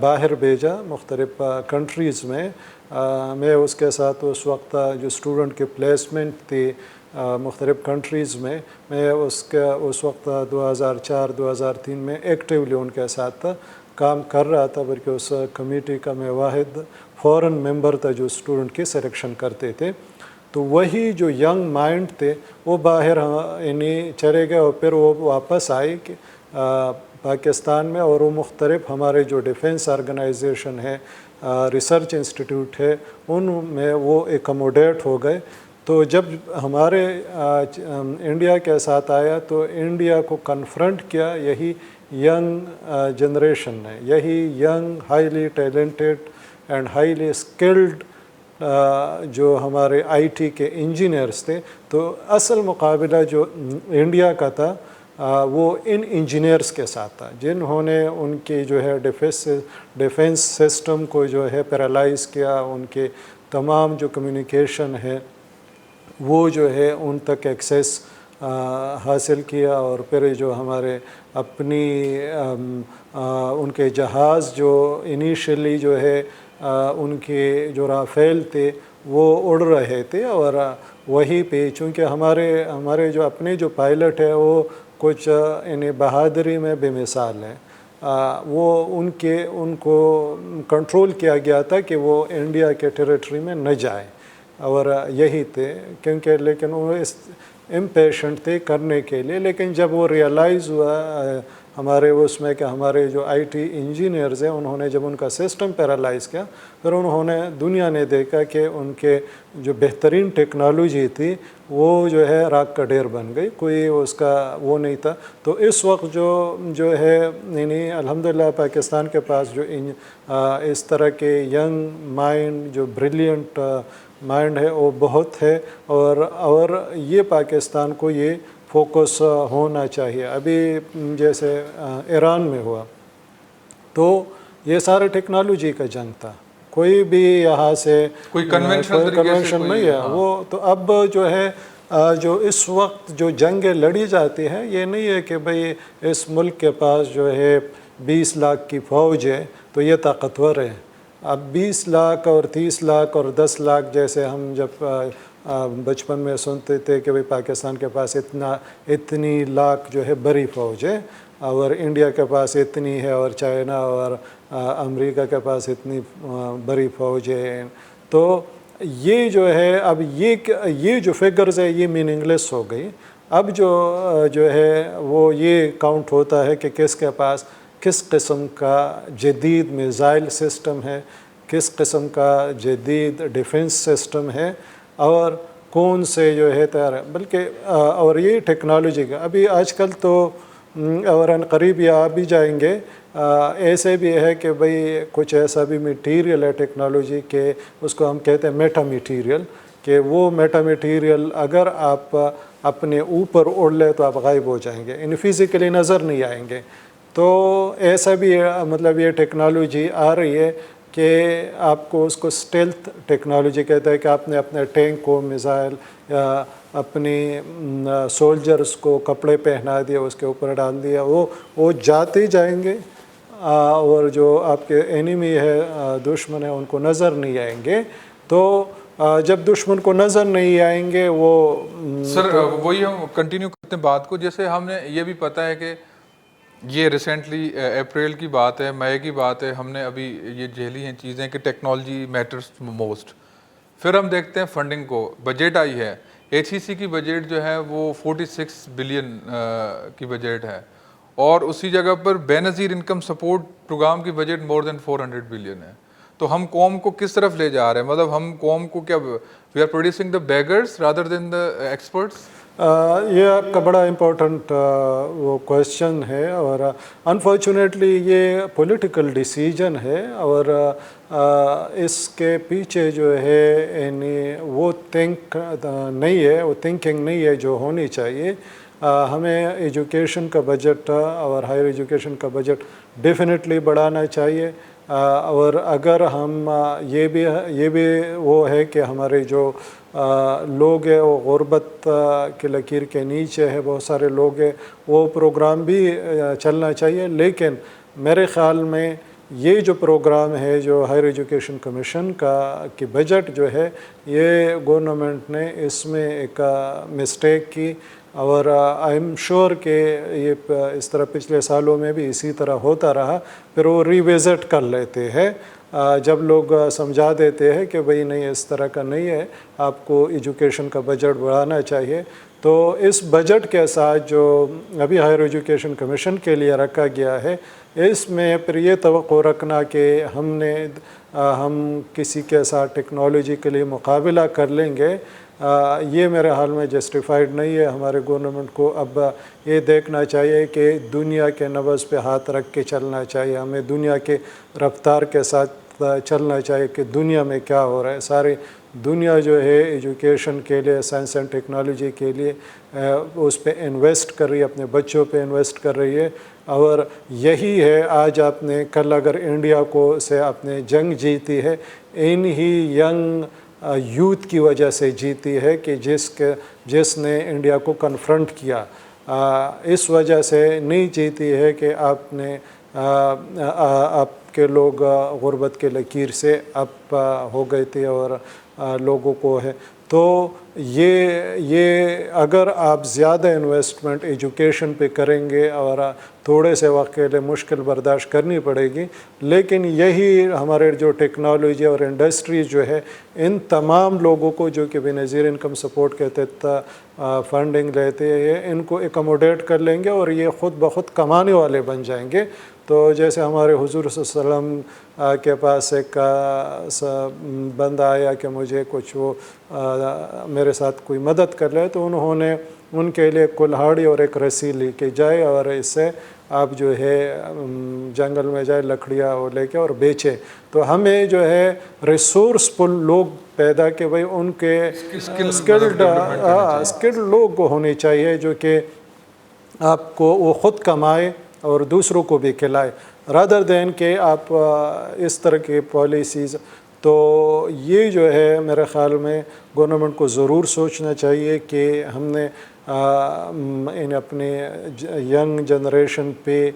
باہر بھیجا مختلف کنٹریز میں. میں اس کے ساتھ اس وقت جو اسٹوڈنٹ کی پلیسمنٹ تھی مختلف کنٹریز میں اس وقت 2004-2003 میں ایکٹیولی ان کے ساتھ کام کر رہا تھا، بلکہ اس کمیٹی کا میں واحد فورن ممبر تھا جو اسٹوڈنٹ کی سلیکشن کرتے تھے. تو وہی جو ینگ مائنڈ تھے وہ باہر یعنی چلے گئے اور پھر وہ واپس آئے کہ پاکستان میں، اور وہ مختلف ہمارے جو ڈیفنس آرگنائزیشن ہے، ریسرچ انسٹیٹیوٹ ہے، ان میں وہ ایکوموڈیٹ ہو گئے. تو جب ہمارے انڈیا کے ساتھ آیا تو انڈیا کو کنفرنٹ کیا یہی ینگ جنریشن نے، یہی young highly talented and highly skilled جو ہمارے آئی ٹی کے انجینئرس تھے. تو اصل مقابلہ جو انڈیا کا تھا وہ ان انجینئرس کے ساتھ تھا، جنہوں نے ان کی جو ہے ڈیفنس سسٹم کو جو ہے پیرالائز کیا، ان کے تمام جو کمیونیکیشن ہے وہ جو ہے ان تک ایکسیس حاصل کیا. اور پھر جو ہمارے اپنی ان کے جہاز جو انیشلی جو ہے ان کے جو رافیل تھے وہ اڑ رہے تھے، اور وہیں پہ چونکہ ہمارے جو اپنے جو پائلٹ ہے وہ کچھ یعنی بہادری میں بے مثال ہیں. وہ ان کو کنٹرول کیا گیا تھا کہ وہ انڈیا کے ٹیریٹری میں نہ جائیں، اور یہی تھے کیونکہ لیکن وہ امپیشنٹ تھے کرنے کے لیے. لیکن جب وہ ریئلائز ہوا ہمارے اس میں کہ ہمارے جو آئی ٹی انجینئرز ہیں انہوں نے جب ان کا سسٹم پیرالائز کیا، پھر دنیا نے دیکھا کہ ان کے جو بہترین ٹیکنالوجی تھی وہ جو ہے راکھ کا ڈھیر بن گئی، کوئی اس کا وہ نہیں تھا. تو اس وقت جو ہے یعنی الحمدللہ پاکستان کے پاس جو اس طرح کے ینگ مائنڈ جو بریلینٹ مائنڈ ہے وہ بہت ہے، اور یہ پاکستان کو یہ فوکس ہونا چاہیے. ابھی جیسے ایران میں ہوا تو یہ سارے ٹیکنالوجی کا جنگ تھا، کوئی بھی یہاں سے کوئی کنونشن نہیں ہے وہ. تو اب جو ہے جو اس وقت جو جنگیں لڑی جاتی ہیں یہ نہیں ہے کہ بھئی اس ملک کے پاس جو ہے 20 لاکھ کی فوج ہے تو یہ طاقتور ہے. اب 20 لاکھ اور 30 لاکھ اور 10 لاکھ جیسے ہم جب بچپن میں سنتے تھے کہ بھئی پاکستان کے پاس اتنی لاکھ جو ہے بڑی فوج ہے، اور انڈیا کے پاس اتنی ہے، اور چائنا اور امریکہ کے پاس اتنی بڑی فوج ہے. تو یہ جو ہے اب یہ جو فگرز ہے یہ میننگ لیس ہو گئی. اب جو ہے وہ یہ کاؤنٹ ہوتا ہے کہ کس کے پاس کس قسم کا جدید میزائل سسٹم ہے، کس قسم کا جدید ڈیفنس سسٹم ہے، اور کون سے جو ہے تیار ہے. بلکہ اور یہ ٹیکنالوجی کا ابھی آج کل تو اور ان قریب یہ آپ بھی جائیں گے ایسے بھی ہے کہ بھئی کچھ ایسا بھی میٹیریل ہے ٹیکنالوجی کے اس کو ہم کہتے ہیں میٹا میٹیریل، کہ وہ میٹا میٹیریل اگر آپ اپنے اوپر اڑ لے تو آپ غائب ہو جائیں گے، یعنی فزیکلی نظر نہیں آئیں گے. تو ایسا بھی مطلب یہ ٹیکنالوجی آ رہی ہے کہ آپ کو اس کو اسٹیلتھ ٹیکنالوجی کہتا ہے کہ آپ نے اپنے ٹینک کو میزائل یا اپنی سولجرز کو کپڑے پہنا دیا، اس کے اوپر ڈال دیا، وہ جاتے جائیں گے، اور جو آپ کے اینیمی ہے دشمن ہے ان کو نظر نہیں آئیں گے. تو جب دشمن کو نظر نہیں آئیں گے وہ سر وہی ہم کنٹینیو کرتے ہیں بات کو. جیسے ہم نے یہ بھی پتہ ہے کہ یہ ریسنٹلی اپریل کی بات ہے، مئی کی بات ہے، ہم نے ابھی یہ جھیلی ہیں چیزیں کہ ٹیکنالوجی میٹرز موسٹ. پھر ہم دیکھتے ہیں فنڈنگ کو، بجٹ آئی ہے، ایچ ای سی کی بجٹ جو ہے وہ 46 بلین کی بجٹ ہے، اور اسی جگہ پر بے نظیر انکم سپورٹ پروگرام کی بجٹ مور دین 400 بلین ہے. تو ہم قوم کو کس طرف لے جا رہے ہیں؟ مطلب ہم قوم کو کیا we are producing the beggars rather than the experts? یہ آپ کا بڑا امپورٹنٹ وہ کویشچن ہے، اور انفارچونیٹلی یہ پولیٹیکل ڈیسیجن ہے، اور اس کے پیچھے جو ہے یعنی وہ نہیں ہے، وہ تھنکنگ نہیں ہے جو ہونی چاہیے. ہمیں ایجوکیشن کا بجٹ اور ہائر ایجوکیشن کا بجٹ ڈیفینیٹلی بڑھانا چاہیے. اور اگر ہم یہ بھی وہ ہے کہ ہمارے جو لوگ ہیں وہ غربت کی لکیر کے نیچے ہے، بہت سارے لوگ ہیں، وہ پروگرام بھی چلنا چاہیے. لیکن میرے خیال میں یہ جو پروگرام ہے جو ہائر ایجوکیشن کمیشن کی بجٹ جو ہے یہ گورنمنٹ نے اس میں ایک مسٹیک کی اور آئی ایم شور کہ یہ اس طرح پچھلے سالوں میں بھی اسی طرح ہوتا رہا، پھر وہ ریوزٹ کر لیتے ہیں جب لوگ سمجھا دیتے ہیں کہ بھئی نہیں اس طرح کا نہیں ہے، آپ کو ایجوکیشن کا بجٹ بڑھانا چاہیے۔ تو اس بجٹ کے ساتھ جو ابھی ہائر ایجوکیشن کمیشن کے لیے رکھا گیا ہے، اس میں پھر یہ توقع رکھنا کہ ہم کسی کے ساتھ ٹیکنالوجی کے لیے مقابلہ کر لیں گے، یہ میرے حال میں جسٹیفائڈ نہیں ہے۔ ہمارے گورنمنٹ کو اب یہ دیکھنا چاہیے کہ دنیا کے نبض پہ ہاتھ رکھ کے چلنا چاہیے، ہمیں دنیا کے رفتار کے ساتھ چلنا چاہیے کہ دنیا میں کیا ہو رہا ہے۔ ساری دنیا جو ہے ایجوکیشن کے لیے، سائنس اینڈ ٹیکنالوجی کے لیے اس پہ انویسٹ کر رہی ہے، اپنے بچوں پہ انویسٹ کر رہی ہے، اور یہی ہے آج آپ نے کل اگر انڈیا سے آپ نے جنگ جیتی ہے، انہی ینگ یوتھ کی وجہ سے جیتی ہے کہ جس نے انڈیا کو کنفرنٹ کیا، اس وجہ سے نہیں جیتی ہے کہ آپ کے لوگ غربت کے لکیر سے اب ہو گئے تھے اور لوگوں کو ہے۔ تو یہ اگر آپ زیادہ انویسٹمنٹ ایجوکیشن پہ کریں گے اور تھوڑے سے وقت کے لیے مشکل برداشت کرنی پڑے گی، لیکن یہی ہمارے جو ٹیکنالوجی اور انڈسٹریز جو ہے ان تمام لوگوں کو جو کہ بے نظیر انکم سپورٹ کے تحت فنڈنگ لیتے ہیں، ان کو اکوموڈیٹ کر لیں گے اور یہ خود بخود کمانے والے بن جائیں گے۔ تو جیسے ہمارے حضور صلی اللہ علیہ وسلم کے پاس ایک بندہ آیا کہ مجھے کچھ وہ میرے ساتھ کوئی مدد کر لے، تو انہوں نے ان کے لیے کلہاڑی اور ایک رسی لے کے جائے اور اس سے آپ جو ہے جنگل میں جائے لکڑیاں وہ لے کے اور بیچے۔ تو ہمیں جو ہے ریسورسفل لوگ پیدا کہ بھئی ان کے اسکلڈ لوگ ہونے چاہیے جو کہ آپ کو وہ خود کمائے اور دوسروں کو بھی کھلائے، رادر دین کہ آپ اس طرح کی پالیسیز۔ تو یہ جو ہے میرے خیال میں گورنمنٹ کو ضرور سوچنا چاہیے کہ ہم نے اپنے ینگ جنریشن پہ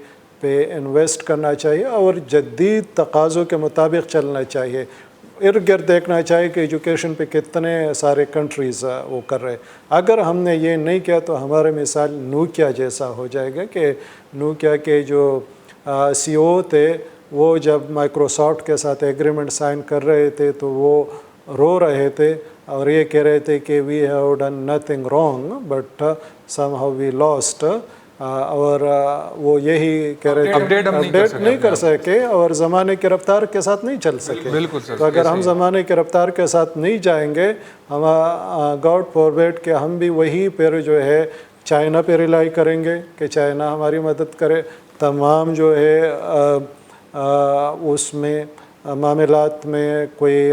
انویسٹ کرنا چاہیے اور جدید تقاضوں کے مطابق چلنا چاہیے۔ ارد گرد دیکھنا چاہیے کہ ایجوکیشن پہ کتنے سارے کنٹریز وہ کر رہے۔ اگر ہم نے یہ نہیں کیا تو ہمارے مثال نوکیا جیسا ہو جائے گا کہ نوکیا کے جو سی او تھے وہ جب مائکروسافٹ کے ساتھ ایگریمنٹ سائن کر رہے تھے تو وہ رو رہے تھے اور یہ کہہ رہے تھے کہ we have done nothing wrong but somehow we lost, اور وہ یہی کہہ رہے تھے اپڈیٹ نہیں کر سکے اور زمانے کی رفتار کے ساتھ نہیں چل سکے۔ تو اگر ہم زمانے کی رفتار کے ساتھ نہیں جائیں گے، ہم گاڈ فاربیڈ کہ ہم بھی وہی پھر جو ہے چائنا پہ ریلائی کریں گے کہ چائنا ہماری مدد کرے، تمام جو ہے اس میں معاملات میں کوئی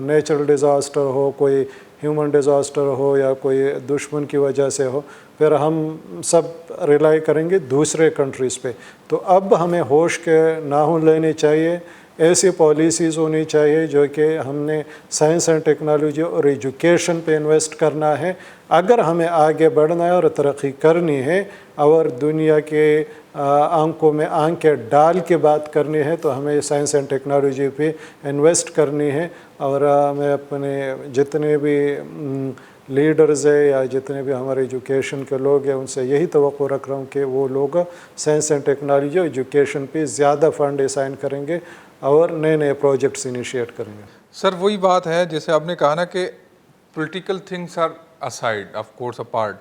نیچرل ڈیزاسٹر ہو، کوئی ہیومن ڈیزاسٹر ہو یا کوئی دشمن کی وجہ سے ہو، پھر ہم سب ریلائی کریں گے دوسرے کنٹریز پہ۔ تو اب ہمیں ہوش کے ناخن لینے چاہیے، ایسی پالیسیز ہونی چاہیے جو کہ ہم نے سائنس اینڈ ٹیکنالوجی اور ایجوکیشن پہ انویسٹ کرنا ہے اگر ہمیں آگے بڑھنا ہے اور ترقی کرنی ہے، اور دنیا کے آنکھوں میں آنکھیں ڈال کے بات کرنی ہے تو ہمیں سائنس اینڈ ٹیکنالوجی پہ انویسٹ کرنی ہے۔ اور میں اپنے جتنے بھی لیڈرز ہیں یا جتنے بھی ہمارے ایجوکیشن کے لوگ ہیں ان سے یہی توقع رکھ رہا ہوں کہ وہ لوگ سائنس اینڈ ٹیکنالوجی اور ایجوکیشن پہ زیادہ فنڈ اسائن کریں گے اور نئے نئے پروجیکٹس انیشیٹ کریں گے۔ سر وہی بات ہے جیسے آپ نے کہا نا کہ political things are aside, of course apart,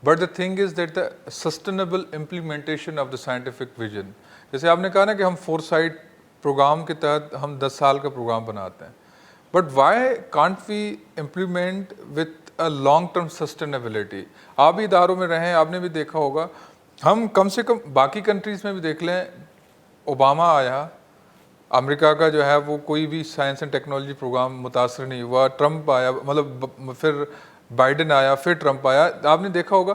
but the thing is that the sustainable implementation of the scientific vision، جیسے آپ نے کہا نا کہ ہم فورسائٹ پروگرام کے تحت ہم 10 سال کا پروگرام بناتے ہیں، but why can't we implement with a long term sustainability? آپ بھی اداروں میں رہیں، آپ نے بھی دیکھا ہوگا، ہم کم سے کم باقی کنٹریز میں بھی دیکھ لیں، اوباما آیا، امریکہ کا جو ہے وہ کوئی بھی سائنس اینڈ ٹیکنالوجی پروگرام متاثر نہیں ہوا، ٹرمپ آیا، مطلب پھر بائیڈن آیا، پھر ٹرمپ آیا، آپ نے دیکھا ہوگا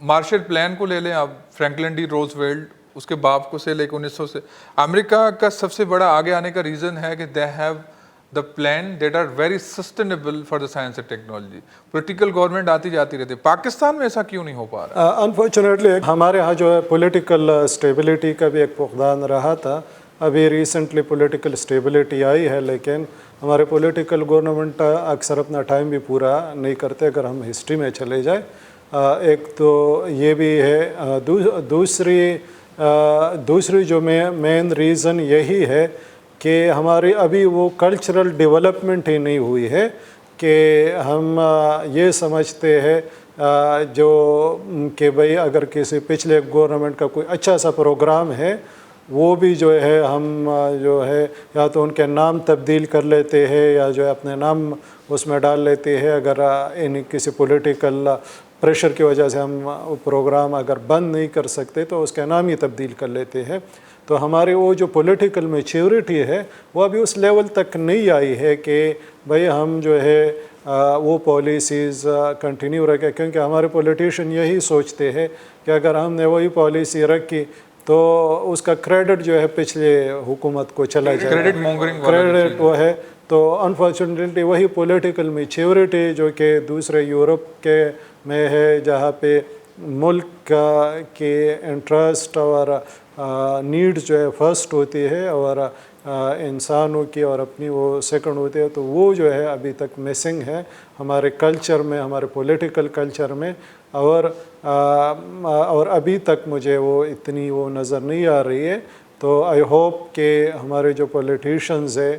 مارشل پلان کو لے لیں آپ، فرینکلن ڈی روزویلٹ اس کے باپ کو سے لے کے 1900 سے، امریکہ کا سب سے بڑا آگے آنے کا ریزن ہے کہ they have the plan that are very sustainable for the science and technology. Political government آتی جاتی رہتی ہے، پاکستان میں ایسا کیوں نہیں ہو پا رہا؟ انفارچونیٹلی ہمارے ہاں جو ہے پولیٹیکل اسٹیبلٹی کا بھی ایک فقدان رہا تھا، ابھی ریسنٹلی پولیٹیکل اسٹیبلٹی آئی ہے، لیکن ہمارے پولیٹیکل گورنمنٹ اکثر اپنا ٹائم بھی پورا نہیں کرتے اگر ہم ہسٹری میں چلے جائیں۔ ایک تو یہ بھی ہے، دوسری جو مین ریزن یہی ہے کہ ہماری ابھی وہ کلچرل ڈیولپمنٹ ہی نہیں ہوئی ہے کہ ہم یہ سمجھتے ہیں جو کہ بھئی اگر کسی پچھلے گورنمنٹ کا کوئی اچھا سا پروگرام ہے وہ بھی جو ہے ہم جو ہے یا تو ان کے نام تبدیل کر لیتے ہیں یا جو ہے اپنے نام اس میں ڈال لیتے ہیں، اگر کسی پولیٹیکل پریشر کی وجہ سے ہم پروگرام اگر بند نہیں کر سکتے تو اس کا نام ہی تبدیل کر لیتے ہیں۔ تو ہماری وہ جو پولیٹیکل میچیورٹی ہے وہ ابھی اس لیول تک نہیں آئی ہے کہ بھئی ہم جو ہے وہ پالیسیز کنٹینیو رکھیں، کیونکہ ہمارے پولیٹیشین یہی سوچتے ہیں کہ اگر ہم نے وہی پالیسی رکھی تو اس کا کریڈٹ جو ہے پچھلے حکومت کو چلا جائے، کریڈٹ مونگرنگ والا کریڈٹ وہ ہے۔ تو انفارچونیٹلی وہی پولیٹیکل میچیورٹی جو کہ دوسرے یورپ کے میں ہے، جہاں پہ ملک کے انٹرسٹ اور نیڈز جو ہے فرسٹ ہوتی ہے اور انسانوں کی اور اپنی وہ سیکنڈ ہوتی ہے، تو وہ جو ہے ابھی تک مسنگ ہے ہمارے کلچر میں، ہمارے پولیٹیکل کلچر میں، اور ابھی تک مجھے وہ اتنی وہ نظر نہیں آ رہی ہے۔ تو آئی ہوپ کہ ہمارے جو پولیٹیشنز ہے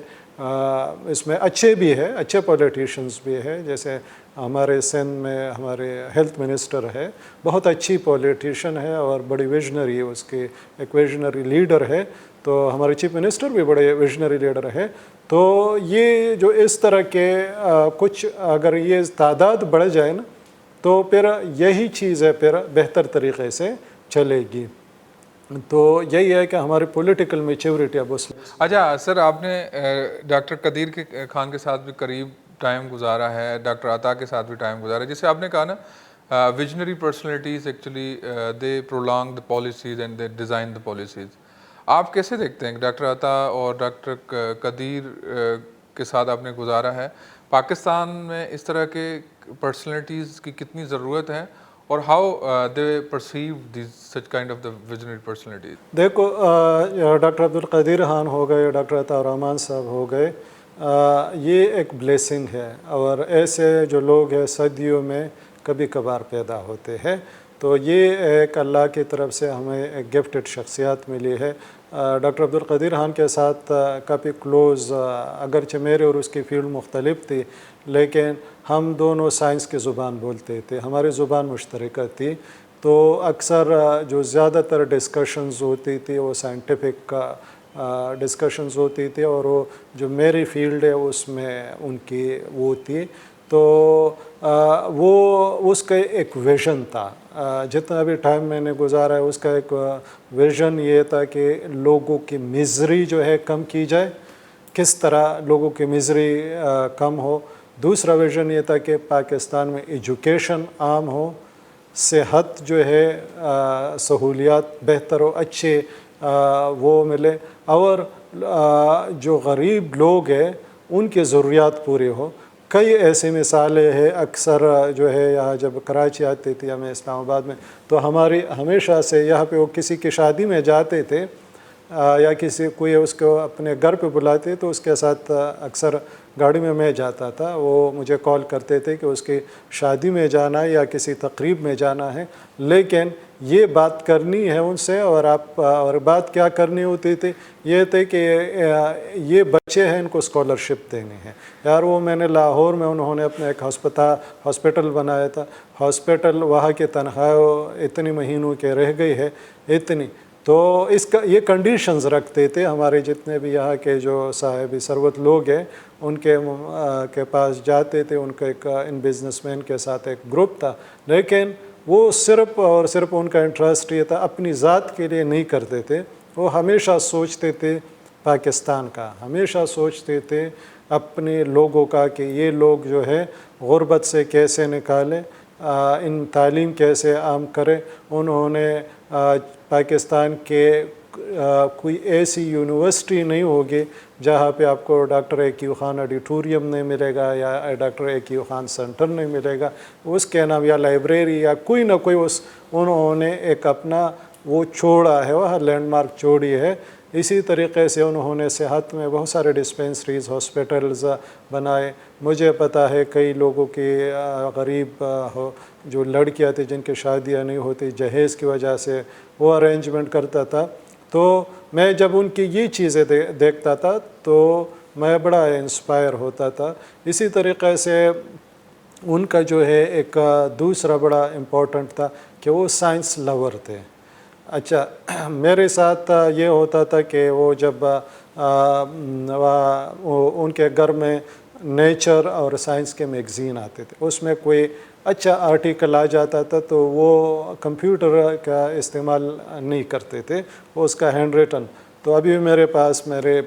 اس میں اچھے بھی ہے، اچھے پولیٹیشنز بھی ہے، جیسے ہمارے سندھ میں ہمارے ہیلتھ منسٹر ہے، بہت اچھی پولیٹیشن ہے اور بڑی ویژنری ہے، اس کے ایک ویژنری لیڈر ہے، تو ہمارے چیف منسٹر بھی بڑے ویژنری لیڈر ہے۔ تو یہ جو اس طرح کے کچھ اگر یہ تعداد بڑھ جائے نا تو پھر یہی چیز ہے پھر بہتر طریقے سے چلے گی۔ تو یہی ہے کہ ہماری پولیٹیکل میچیورٹی اب اس اچھا سر، آپ نے ڈاکٹر قدیر خان کے ساتھ بھی قریب ٹائم گزارا ہے، ڈاکٹر عطا کے ساتھ بھی ٹائم گزارا ہے، جیسے آپ نے کہا نا visionary personalities actually they prolong the policies and they design the policies. آپ کیسے دیکھتے ہیں کہ ڈاکٹر عطا اور ڈاکٹر قدیر کے ساتھ آپ نے گزارا ہے، پاکستان میں اس طرح کے پرسنالٹیز کی کتنی ضرورت ہے اور how they perceive these such kind of the visionary personalities? دیکھو ڈاکٹر عبدالقدیر خان ہو گئے، ڈاکٹر عطا الرحمن صاحب ہو گئے، یہ ایک بلیسنگ ہے، اور ایسے جو لوگ ہیں صدیوں میں کبھی کبھار پیدا ہوتے ہیں، تو یہ ایک اللہ کی طرف سے ہمیں ایک گفٹڈ شخصیات ملی ہے۔ ڈاکٹر عبدالقدیر خان کے ساتھ کافی کلوز، اگرچہ میرے اور اس کی فیلڈ مختلف تھی لیکن ہم دونوں سائنس کی زبان بولتے تھے، ہماری زبان مشترکہ تھی، تو اکثر جو زیادہ تر ڈسکشنز ہوتی تھی وہ سائنٹیفک ڈسکشنز ہوتی تھی، اور وہ جو میری فیلڈ ہے اس میں ان کی وہ تھی، تو وہ اس کا ایک ویژن تھا۔ جتنا بھی ٹائم میں نے گزارا ہے اس کا ایک ویژن یہ تھا کہ لوگوں کی مزری جو ہے کم کی جائے، کس طرح لوگوں کی مزری کم ہو۔ دوسرا ویژن یہ تھا کہ پاکستان میں ایجوکیشن عام ہو، صحت جو ہے سہولیات بہتر ہو، اچھے وہ ملے، اور جو غریب لوگ ہیں ان کی ضروریات پوری ہو۔ کئی ایسی مثالیں ہیں، اکثر جو ہے یہاں جب کراچی آتے تھے ہمیں اسلام آباد میں، تو ہماری ہمیشہ سے یہاں پہ وہ کسی کی شادی میں جاتے تھے یا کسی کوئی اس کو اپنے گھر پہ بلاتے تو اس کے ساتھ اکثر گاڑی میں جاتا تھا، وہ مجھے کال کرتے تھے کہ اس کی شادی میں جانا ہے یا کسی تقریب میں جانا ہے، لیکن یہ بات کرنی ہے ان سے، اور بات کیا کرنی ہوتی تھی، یہ تھے کہ یہ بچے ہیں ان کو اسکالرشپ دینی ہے۔ یار وہ میں نے لاہور میں انہوں نے اپنا ایک ہاسپٹل بنایا تھا، ہاسپٹل وہاں کی تنخواہ اتنی مہینوں کے رہ گئی ہے اتنی، تو اس کا یہ کنڈیشنز رکھتے تھے۔ ہمارے جتنے بھی یہاں کے جو صاحب ثروت لوگ ہیں ان کے پاس جاتے تھے، ان کا ایک ان بزنس مین کے ساتھ ایک گروپ تھا، لیکن وہ صرف اور صرف ان کا انٹرسٹ یہ تھا، اپنی ذات کے لیے نہیں کرتے تھے، وہ ہمیشہ سوچتے تھے پاکستان کا، ہمیشہ سوچتے تھے اپنے لوگوں کا کہ یہ لوگ جو ہے غربت سے کیسے نکالیں، ان تعلیم کیسے عام کریں۔ انہوں نے پاکستان کے کوئی ایسی یونیورسٹی نہیں ہوگی جہاں پہ آپ کو ڈاکٹر ایکیو خان آڈیٹوریم نہیں ملے گا یا ڈاکٹر ایکیو خان سینٹر نہیں ملے گا، اس کے نام یا لائبریری یا کوئی نہ کوئی انہوں نے ایک اپنا وہ چھوڑا ہے، وہ لینڈ مارک چھوڑی ہے۔ اسی طریقے سے انہوں نے صحت میں بہت سارے ڈسپینسریز ہاسپٹلز بنائے. مجھے پتہ ہے کئی لوگوں کی غریب جو لڑکیاں تھیں جن کی شادیاں نہیں ہوتی جہیز کی وجہ سے وہ ارینجمنٹ کرتا تھا. تو میں جب ان کی یہ چیزیں دیکھتا تھا تو میں بڑا انسپائر ہوتا تھا. اسی طریقے سے ان کا جو ہے ایک دوسرا بڑا امپورٹنٹ تھا کہ وہ سائنس لور تھے. اچھا میرے ساتھ یہ ہوتا تھا کہ وہ جب ان کے گھر میں نیچر اور سائنس کے میگزین آتے تھے اس میں کوئی اچھا آرٹیکل آ جاتا تھا تو وہ کمپیوٹر کا استعمال نہیں کرتے تھے اس کا ہینڈ ریٹن. تو ابھی میرے پاس میرے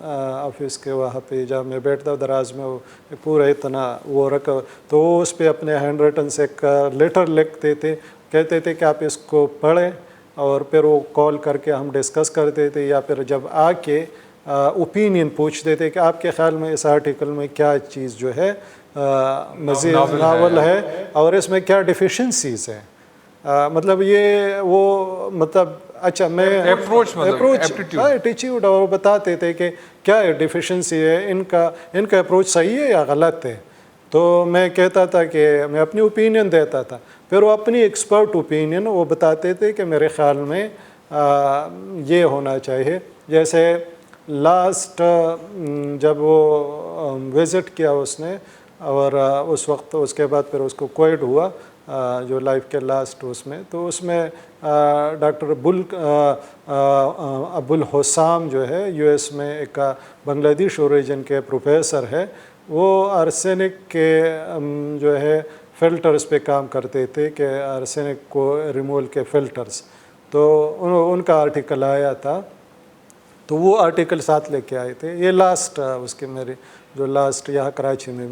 آفس کے وہاں پہ جب میں بیٹھتا ہوں دراز میں وہ پورا اتنا وہ رکھا تو وہ اس پہ اپنے ہینڈ ریٹن سے ایک لیٹر لکھتے تھے کہتے تھے کہ آپ اس کو پڑھیں اور پھر وہ کال کر کے ہم ڈسکس کرتے تھے یا پھر جب آ کے اوپینین پوچھتے تھے کہ آپ کے خیال میں اس آرٹیکل میں کیا چیز جو ہے مزید ناول ہے اور اس میں کیا ڈیفیشنسیز ہیں. مطلب یہ وہ مطلب اچھا میں ایٹیٹیوڈ اور بتاتے تھے کہ کیا ڈیفیشنسی ہے ان کا اپروچ صحیح ہے یا غلط ہے. تو میں کہتا تھا کہ میں اپنی اوپینین دیتا تھا پھر وہ اپنی ایکسپرٹ اوپینین وہ بتاتے تھے کہ میرے خیال میں یہ ہونا چاہیے. جیسے لاسٹ جب وہ وزٹ کیا اس نے اور اس وقت اس کے بعد پھر اس کو کووڈ ہوا جو لائف کے لاسٹ اس میں تو اس میں ڈاکٹر ابوالحسام جو ہے یو ایس میں ایک بنگلہ دیش اوریجن کے پروفیسر ہے وہ آرسینک کے جو ہے فلٹرز پہ کام کرتے تھے کہ آرسینک کو ریموول کے فلٹرز. تو ان کا آرٹیکل آیا تھا تو وہ آرٹیکل ساتھ لے کے آئے تھے. یہ لاسٹ اس کے میری جو لاسٹ یہاں کراچی میں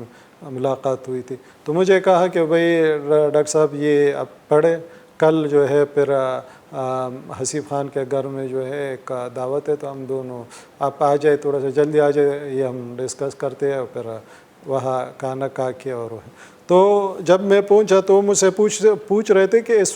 ملاقات ہوئی تھی تو مجھے کہا کہ بھائی ڈاکٹر صاحب یہ اب پڑھے کل جو ہے پھر حسیب خان کے گھر میں جو ہے ایک دعوت ہے تو ہم دونوں آپ آ جائے تھوڑا سا جلدی آ جائے یہ ہم ڈسکس کرتے ہیں اور پھر وہاں کھانا کھا کے اور تو جب میں پہنچا تو مجھ سے پوچھ رہے تھے کہ اس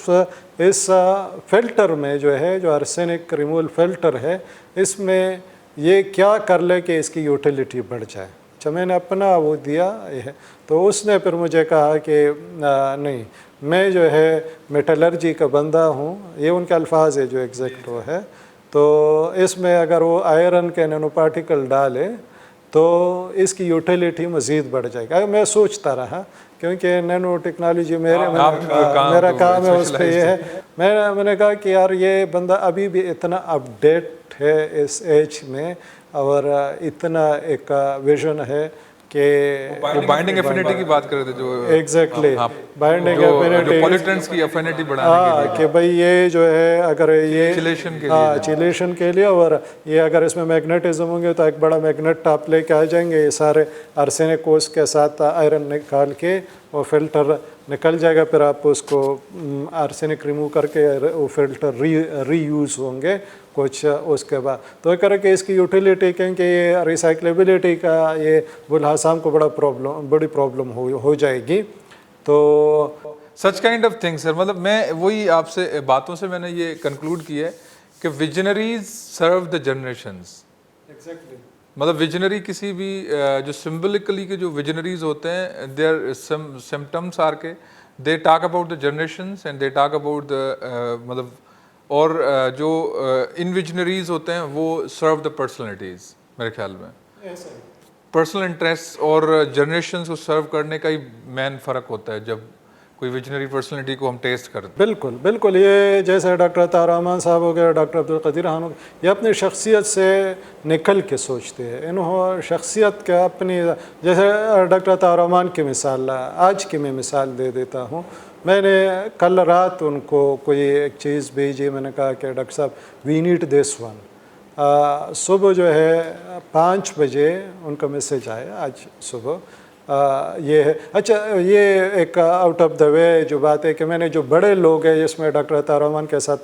فلٹر میں جو ہے جو آرسینک ریموول فلٹر ہے اس میں یہ کیا کر لے کہ اس کی یوٹیلیٹی بڑھ جائے. اچھا میں نے اپنا وہ دیا ہے تو اس نے پھر مجھے کہا کہ نہیں میں جو ہے میٹلرجی کا بندہ ہوں یہ ان کے الفاظ ہے جو ایگزیکٹ وہ ہے تو اس میں اگر وہ آئرن کے نینو پارٹیکل ڈالے تو اس کی یوٹیلیٹی مزید بڑھ جائے گا. میں سوچتا رہا کیونکہ نینو ٹیکنالوجی میرا کام ہے اس پہ یہ ہے. میں نے کہا کہ یار یہ بندہ ابھی بھی اتنا اپڈیٹ ہے اس ایج میں اور اتنا ایک ویژن ہے کہ وہ بائنڈنگ افینٹی کی بات کر رہے تھے جو ایگزیکٹلی بائنڈنگ افینٹی پولیٹنٹس کی افینٹی بڑھانے کے لیے کہ بھئی یہ جو ہے اگر یہ چیلیشن کے لیے اور یہ اگر اس میں میگنیٹزم ہوں گے تو ایک بڑا میگنیٹ آپ لے کے آ جائیں گے یہ سارے آرسینک کو اس کے ساتھ آئرن نکال کے وہ فلٹر نکل جائے گا پھر آپ اس کو آرسینک ریموو کر کے وہ فلٹر ری یوز ہوں گے کچھ اس کے بعد. تو یہ کرے کہ اس کی یوٹیلیٹی کیونکہ یہ ریسائکلیبلٹی کا یہ ابوالحسام کو بڑی پرابلم ہو جائے گی. تو سچ کائنڈ آف تھنگ سر مطلب میں وہی آپ سے باتوں سے میں نے یہ کنکلوڈ کیا ہے کہ ویژنریز سرو دا جنریشنز. مطلب ویژنری کسی بھی جو سمبلکلی کے جو ویژنریز ہوتے ہیں دیر سمٹمس آر کے they talk about the generations and they talk about the مطلب اور جو ان ویژنریز ہوتے ہیں وہ سرو دا پرسنالٹیز. میرے خیال میں پرسنل انٹرسٹ اور جنریشنز کو سرو کرنے کا ہی مین فرق ہوتا ہے جب کوئی ویژنری پرسنالٹی کو ہم ٹیسٹ کرتے ہیں. بالکل یہ جیسے ڈاکٹر عطا رحمان صاحب ہو گئے ڈاکٹر عبدالقدیر خان ہو گئے یہ اپنی شخصیت سے نکل کے سوچتے ہیں. انہوں شخصیت کا اپنی جیسے ڈاکٹر عطا رحمان کی مثال آج کی میں مثال دے دیتا ہوں. میں نے کل رات ان کو کوئی ایک چیز بھیجی میں نے کہا کہ ڈاکٹر صاحب وی نیڈ دس ون. صبح جو ہے 5 بجے ان کا میسیج آیا آج صبح یہ ہے. اچھا یہ ایک آؤٹ آف دا وے جو بات ہے کہ میں نے جو بڑے لوگ ہیں جس میں ڈاکٹر عطا رحمان کے ساتھ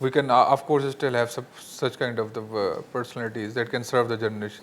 we can of course still have such kind of the personalities that can serve the generation?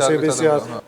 CBCR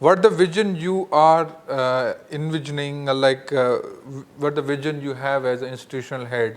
what the vision you are envisioning, like what the vision you have as an institutional head,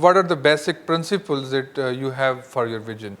what are the basic principles that you have for your vision?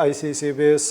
ICCBS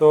تو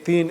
3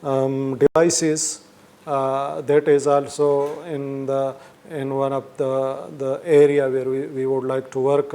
devices that is also in one of the area where we would like to work.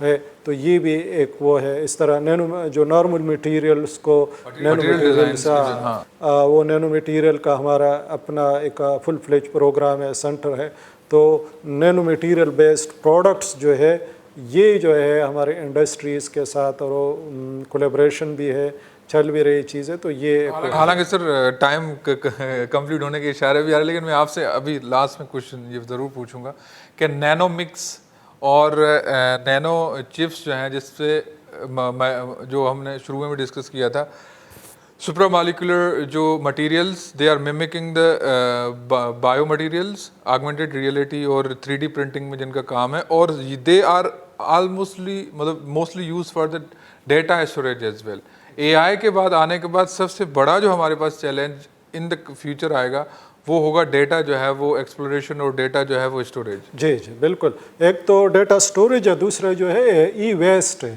ہے تو یہ بھی ایک وہ ہے. اس طرح Nano جو نارمل مٹیریلس کو نینو مٹیریلس وہ نینو مٹیریل کا ہمارا اپنا ایک فل فلیج پروگرام ہے, سینٹر ہے. تو نینو مٹیریل بیسڈ پروڈکٹس جو ہے یہ جو ہے ہمارے انڈسٹریز کے ساتھ اور کولیبریشن بھی ہے, چل بھی رہی چیزیں. تو یہ حالانکہ سر ٹائم کمپلیٹ ہونے کے اشارے بھی آ رہے, لیکن میں آپ سے ابھی لاسٹ میں کوشچن یہ ضرور پوچھوں گا کہ نینو مکس اور نینو چپس جو ہیں, جس سے جو ہم نے شروع میں ڈسکس کیا تھا, سپرا مالیکولر جو materials they are mimicking the bio materials, augmented reality اور 3D پرنٹنگ میں جن کا کام ہے, اور they are almostly mostly use for the data storage as well. A I کے بعد آنے کے بعد سب سے بڑا جو ہمارے پاس چیلنج ان دا فیوچر آئے گا وہ ہوگا ڈیٹا جو ہے وہ ایکسپلوریشن, اور ڈیٹا جو ہے وہ اسٹوریج. جی بالکل. ایک تو ڈیٹا اسٹوریج ہے, دوسرا جو ہے ای ویسٹ ہے,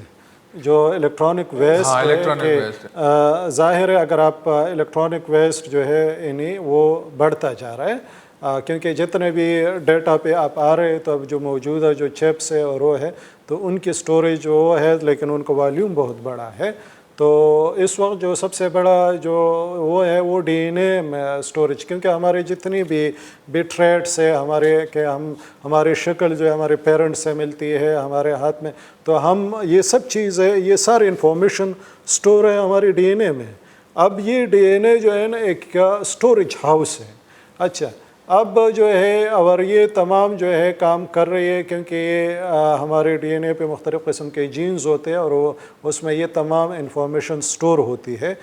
جو الیکٹرانک ویسٹ ہے. ظاہر ہے اگر آپ الیکٹرانک ویسٹ جو ہے یعنی وہ بڑھتا جا رہا ہے, کیونکہ جتنے بھی ڈیٹا پہ آپ آ رہے ہیں تو اب جو موجودہ جو چپس ہے اور وہ ہے تو ان کی اسٹوریج وہ ہے, لیکن ان کا والیوم بہت بڑا ہے. تو اس وقت جو سب سے بڑا جو وہ ہے وہ ڈی این اے میں اسٹوریج, کیونکہ ہمارے جتنی بھی بٹ ریٹس ہے ہمارے کہ ہماری شکل جو ہے ہمارے پیرنٹس سے ملتی ہے ہمارے ہاتھ میں, تو ہم یہ سب چیزیں یہ ساری انفارمیشن اسٹور ہے ہماری ڈی این اے میں. اب یہ ڈی این اے جو ہے نا ایک اسٹوریج ہاؤس ہے. اچھا اب جو ہے اور یہ تمام جو ہے کام کر رہی ہے, کیونکہ یہ ہمارے ڈی این اے پہ مختلف قسم کے جینز ہوتے ہیں اور وہ اس میں یہ تمام انفارمیشن سٹور ہوتی ہے.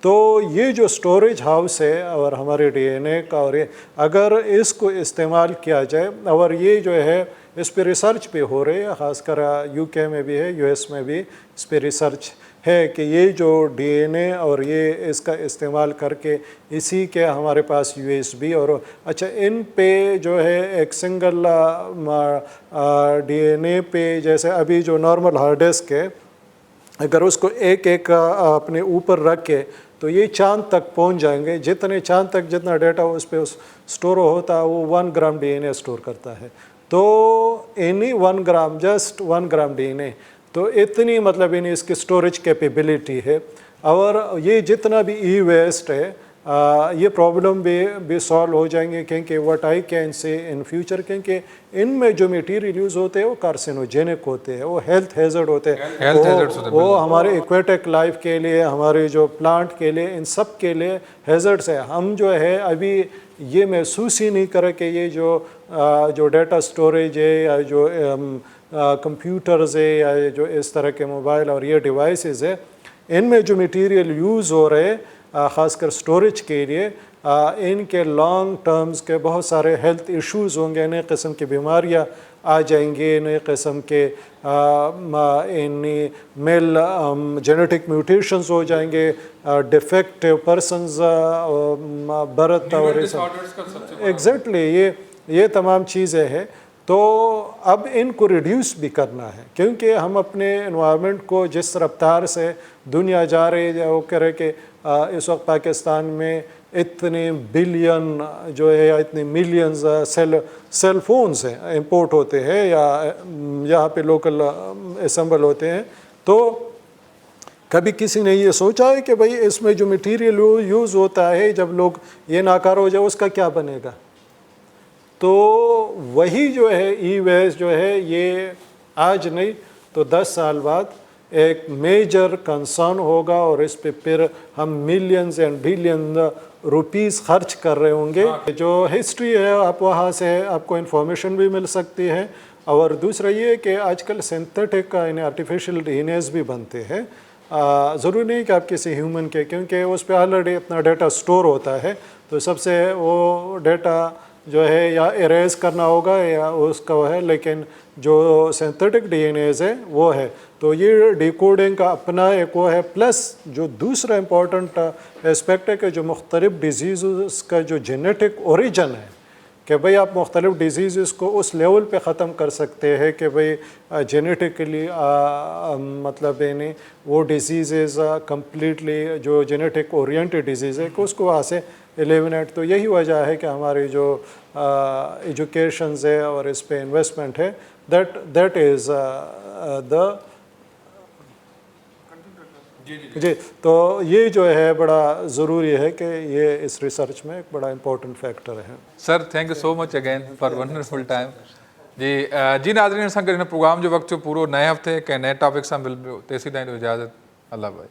تو یہ جو سٹوریج ہاؤس ہے اور ہمارے ڈی این اے کا, اور اگر اس کو استعمال کیا جائے, اور یہ جو ہے اس پہ ریسرچ پہ ہو رہی ہے, خاص کر یو کے میں بھی ہے, یو ایس میں بھی اس پہ ریسرچ ہے کہ یہ جو ڈی این اے اور یہ اس کا استعمال کر کے اسی کے ہمارے پاس یو ایس بی اور اچھا ان پہ جو ہے ایک سنگل ڈی این اے پہ, جیسے ابھی جو نارمل ہارڈ ڈسک ہے اگر اس کو ایک ایک اپنے اوپر رکھ کے تو یہ چاند تک پہنچ جائیں گے. جتنے چاند تک جتنا ڈیٹا اس پہ اسٹور ہوتا ہے وہ 1 gram D N A store کرتا ہے. تو any 1 gram just 1 gram D N A, تو اتنی مطلب اس کی اسٹوریج کیپیبلٹی ہے. اور یہ جتنا بھی ای ویسٹ ہے یہ پرابلم بھی سالو ہو جائیں گے, کیونکہ what I can say in future, کیونکہ ان میں جو میٹیریل یوز ہوتے ہیں وہ کارسینوجینک ہوتے ہیں, وہ ہیلتھ ہیزرڈ ہوتے ہیں, وہ ہمارے ایکویٹک لائف کے لیے, ہمارے جو پلانٹ کے لیے, ان سب کے لیے ہیزرڈس ہیں. ہم جو ہے ابھی یہ محسوس ہی نہیں کرے کہ یہ جو ڈیٹا اسٹوریج ہے یا جو کمپیوٹرز ہے یا جو اس طرح کے موبائل اور یہ ڈیوائسز ہے, ان میں جو میٹیریل یوز ہو رہے خاص کر سٹوریج کے لیے, ان کے لانگ ٹرمز کے بہت سارے ہیلتھ ایشوز ہوں گے, نئے قسم کی بیماریاں آ جائیں گے, نئے قسم کے میل جینیٹک میوٹیشنز ہو جائیں گے, ڈیفیکٹیو پرسنز برتھ اور ایگزیکٹلی یہ تمام چیزیں ہیں. تو اب ان کو ریڈیوس بھی کرنا ہے, کیونکہ ہم اپنے انوائرمنٹ کو جس رفتار سے دنیا جا رہی ہے, وہ کہہ رہے کہ اس وقت پاکستان میں اتنے بلین جو ہے یا اتنے ملینز سیل فونز ہیں امپورٹ ہوتے ہیں یا یہاں پہ لوکل اسمبل ہوتے ہیں. تو کبھی کسی نے یہ سوچا ہے کہ بھئی اس میں جو میٹیریل یوز ہوتا ہے جب لوگ یہ ناکار ہو جائے اس کا کیا بنے گا؟ تو وہی جو ہے ای ویسٹ جو ہے یہ آج نہیں تو 10 سال بعد ایک میجر کنسرن ہوگا, اور اس پہ پھر ہم ملینز اینڈ بلین روپیز خرچ کر رہے ہوں گے. جو ہسٹری ہے آپ وہاں سے آپ کو انفارمیشن بھی مل سکتی ہے. اور دوسرا یہ کہ آج کل سنتھیٹک یعنی آرٹیفیشیل ڈی این ایز بھی بنتے ہیں, ضروری نہیں کہ آپ کسی ہیومن کے, کیونکہ اس پہ آلریڈی اپنا ڈیٹا سٹور ہوتا ہے, تو سب سے وہ ڈیٹا جو ہے یا اریز کرنا ہوگا یا اس کا وہ ہے, لیکن جو سنتھیٹک ڈی این ایز ہے وہ ہے. تو یہ ڈیکوڈنگ کا اپنا ایک وہ ہے. پلس جو دوسرا امپورٹنٹ اسپیکٹ ہے کہ جو مختلف ڈیزیزز کا جو جینیٹک اوریجن ہے کہ بھئی آپ مختلف ڈیزیزز کو اس لیول پہ ختم کر سکتے ہیں کہ بھئی جینیٹکلی مطلب یعنی وہ ڈیزیزز کمپلیٹلی جو جینیٹک اورینٹڈ ڈیزیز ہے کہ اس کو وہاں سے ایلیمنیٹ. تو یہی وجہ ہے کہ ہماری جو ایجوکیشنز ہے اور اس پہ انویسٹمنٹ ہے دیٹ از دا جی. تو یہ جو ہے بڑا ضروری ہے کہ یہ اس ریسرچ میں ایک بڑا امپورٹنٹ فیکٹر ہے. Sir thank you so much again for wonderful time. جی ناظرین اساں پروگرام جو وقت پورو نئے ہفتے کے نئے ٹاپک سے مل تیسی تائیں اجازت. اللہ بھائی.